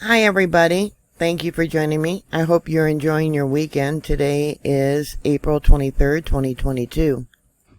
Hi everybody, thank you for joining me. I hope you're enjoying your weekend. Today is April 23rd, 2022.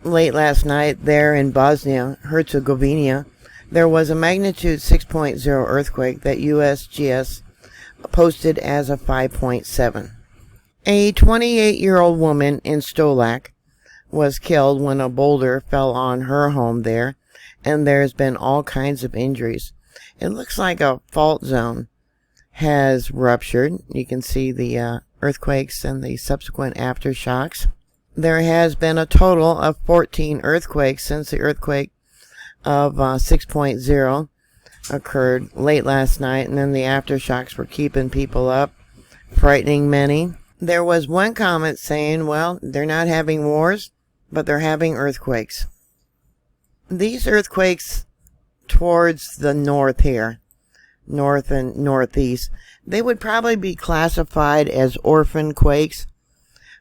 Late last night there in Bosnia and Herzegovina, there was a magnitude 6.0 earthquake that USGS posted as a 5.7. A 28-year-old woman in Stolac was killed when a boulder fell on her home there, and there's been all kinds of injuries. It looks like a fault zone has ruptured. You can see the earthquakes and the subsequent aftershocks. There has been a total of 14 earthquakes since the earthquake of 6.0 occurred late last night, and then the aftershocks were keeping people up, frightening many. There was one comment saying, well, they're not having wars, but they're having earthquakes. These earthquakes towards the north here, north and northeast, they would probably be classified as orphan quakes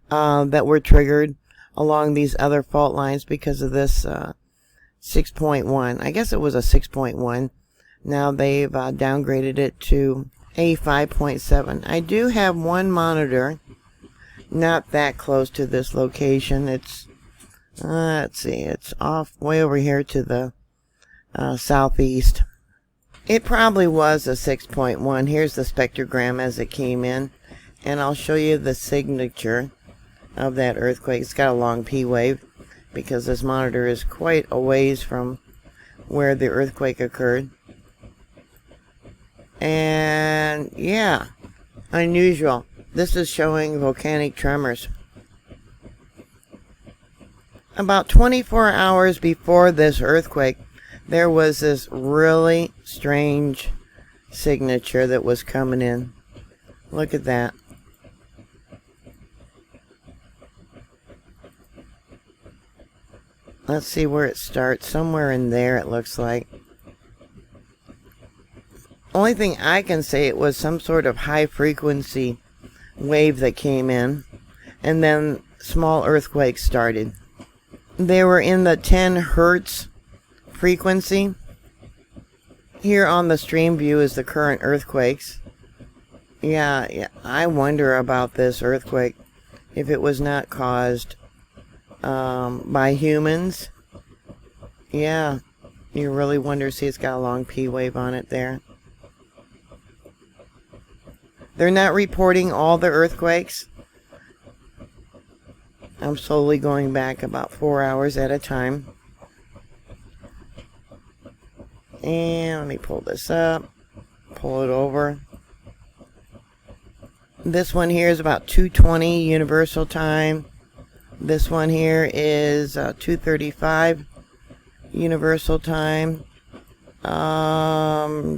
that were triggered along these other fault lines because of this 6.1. I guess it was a 6.1. Now they've downgraded it to a 5.7. I do have one monitor not that close to this location. It's let's see, it's off way over here to the southeast. It probably was a 6.1. Here's the spectrogram as it came in, and I'll show you the signature of that earthquake. It's got a long P wave because this monitor is quite a ways from where the earthquake occurred. And yeah, unusual. This is showing volcanic tremors. About 24 hours before this earthquake, there was this really strange signature that was coming in. Look at that. Let's see where it starts. Somewhere in there, it looks like. Only thing I can say, it was some sort of high frequency wave that came in, and then small earthquakes started. They were in the 10 hertz frequency. Here on the stream view is the current earthquakes. Yeah, I wonder about this earthquake, if it was not caused by humans. Yeah, you really wonder. See, it's got a long P wave on it there. They're not reporting all the earthquakes. I'm slowly going back about 4 hours at a time. And let me pull this up, pull it over. This one here is about 2:20 Universal Time. This one here is 2:35 Universal Time.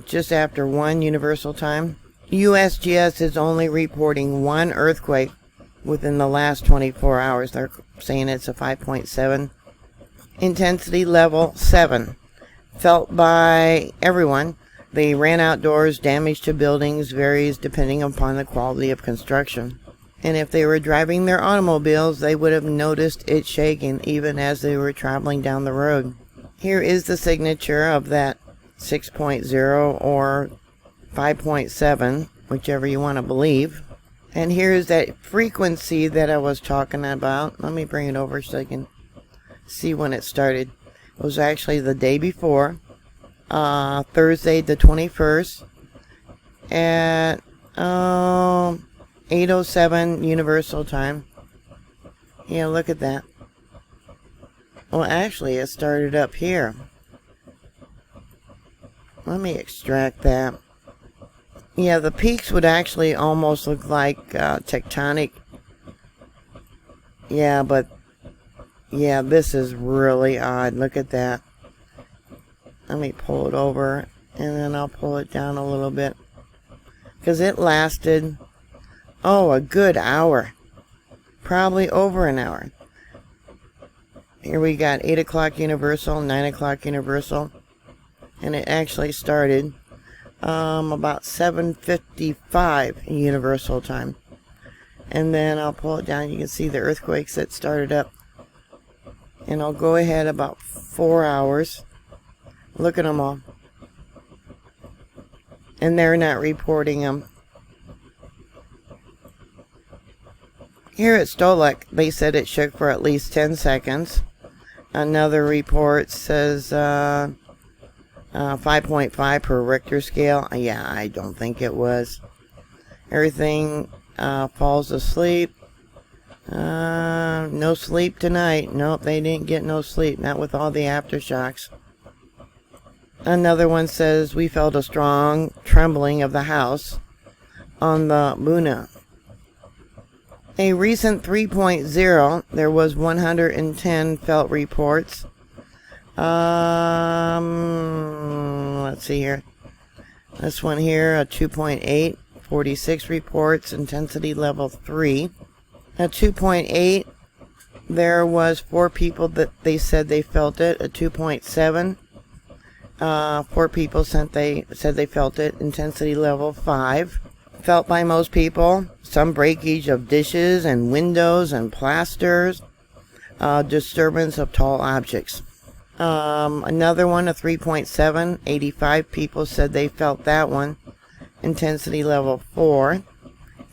Just after 1 Universal Time. USGS is only reporting one earthquake within the last 24 hours. They're saying it's a 5.7. Intensity level 7. Felt by everyone. They ran outdoors. Damage to buildings varies depending upon the quality of construction. And if they were driving their automobiles, they would have noticed it shaking even as they were traveling down the road. Here is the signature of that 6.0 or 5.7, whichever you want to believe. And here's that frequency that I was talking about. Let me bring it over so I can see when it started. It was actually the day before, Thursday the 21st, at 8:07 Universal Time. Yeah, look at that. Well, actually, it started up here. Let me extract that. Yeah, the peaks would actually almost look like tectonic. Yeah, but yeah, this is really odd. Look at that. Let me pull it over, and then I'll pull it down a little bit. Because it lasted, a good hour. Probably over an hour. Here we got 8 o'clock Universal, 9 o'clock Universal. And it actually started about 7:55 Universal Time. And then I'll pull it down. You can see the earthquakes that started up. And I'll go ahead about 4 hours. Look at them all. and they're not reporting them. Here at Stolek, they said it shook for at least 10 seconds. Another report says 5.5 per Richter scale. Yeah, I don't think it was. Everything falls asleep. No sleep tonight. Nope, they didn't get no sleep. Not with all the aftershocks. Another one says, we felt a strong trembling of the house on the Buna. A recent 3.0, there was 110 felt reports. Let's see here. This one here, a 2.8, 46 reports, intensity level 3. A 2.8, there was 4 people that they said they felt it. A 2.7, 4 people said they felt it. Intensity level 5. Felt by most people. Some breakage of dishes and windows and plasters. Disturbance of tall objects. Another one, a 3.7. 85 people said they felt that one. Intensity level 4.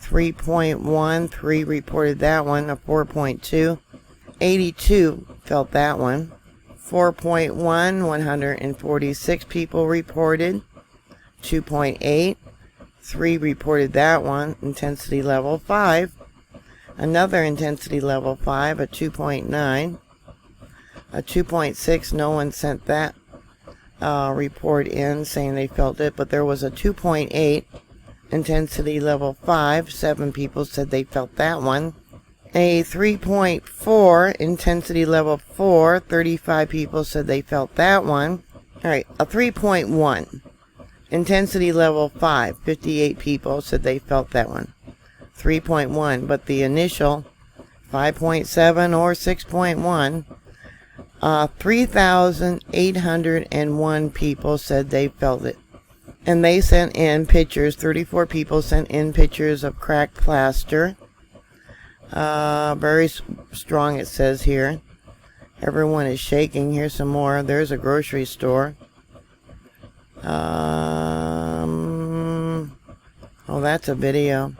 3.1. 3 reported that one. A 4.2. 82 felt that one. 4.1. 146 people reported. 2.8. 3 reported that one. Intensity level 5. Another intensity level 5, a 2.9. A 2.6, no one sent that report in saying they felt it, but there was a 2.8, intensity level 5. 7 people said they felt that one. A 3.4, intensity level 4. 35 people said they felt that one. Alright, a 3.1. Intensity level 5, 58 people said they felt that one. 3.1, but the initial 5.7 or 6.1, 3,801 people said they felt it. And they sent in pictures, 34 people sent in pictures of cracked plaster. Very strong, it says here. Everyone is shaking. Here's some more. There's a grocery store. Oh, that's a video.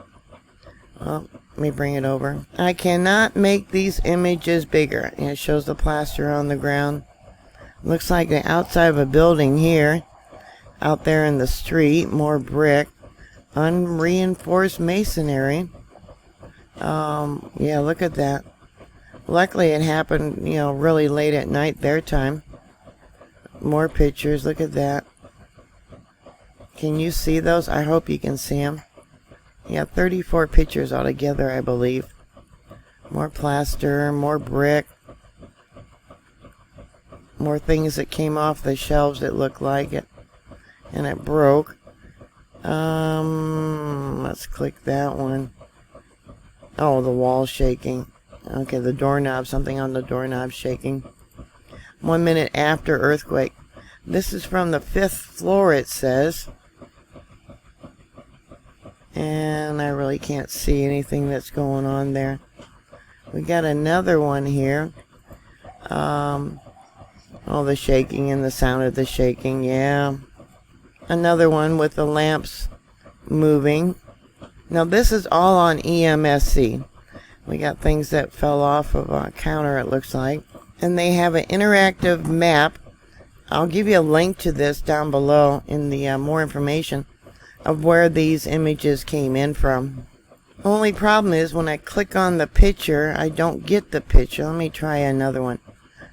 Oh, let me bring it over. I cannot make these images bigger. And it shows the plaster on the ground. Looks like the outside of a building here. Out there in the street, more brick. Unreinforced masonry. Yeah, look at that. Luckily it happened, really late at night their time. More pictures, look at that. Can you see those? I hope you can see them. Yeah, 34 pictures altogether, I believe. More plaster, more brick. More things that came off the shelves that looked like it. And it broke. Let's click that one. Oh, the wall's shaking. Okay, the doorknob, something on the doorknob shaking. 1 minute after earthquake. This is from the 5th floor, it says. And I really can't see anything that's going on there. We got another one here. Oh, the shaking and the sound of the shaking, yeah. Another one with the lamps moving. Now this is all on EMSC. We got things that fell off of a counter, it looks like. And they have an interactive map. I'll give you a link to this down below in the more information of where these images came in from. Only problem is when I click on the picture, I don't get the picture. Let me try another one.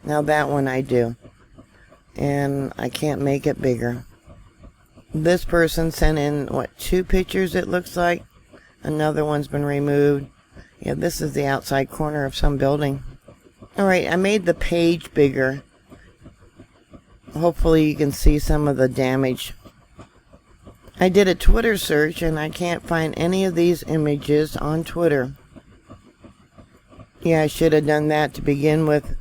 Now that one I do. And I can't make it bigger. This person sent in, 2 pictures it looks like. Another one's been removed. Yeah, this is the outside corner of some building. Alright, I made the page bigger. Hopefully you can see some of the damage. I did a Twitter search and I can't find any of these images on Twitter. Yeah, I should have done that to begin with.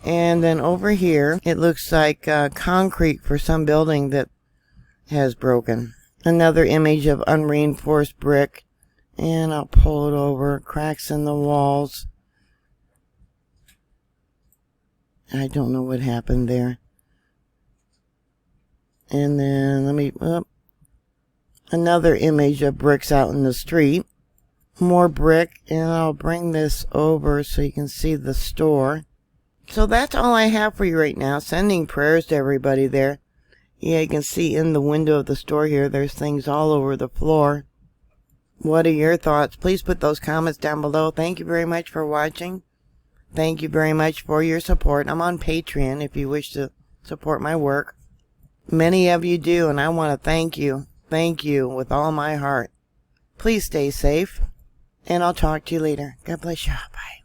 And then over here, it looks like concrete for some building that has broken. Another image of unreinforced brick. And I'll pull it over. Cracks in the walls. I don't know what happened there. And then let me... Another image of bricks out in the street. More brick, and I'll bring this over so you can see the store. So that's all I have for you right now. Sending prayers to everybody there. Yeah, you can see in the window of the store here, there's things all over the floor. What are your thoughts? Please put those comments down below. Thank you very much for watching. Thank you very much for your support. I'm on Patreon if you wish to support my work. Many of you do, and I want to thank you. Thank you with all my heart. Please stay safe, and I'll talk to you later. God bless you. Bye.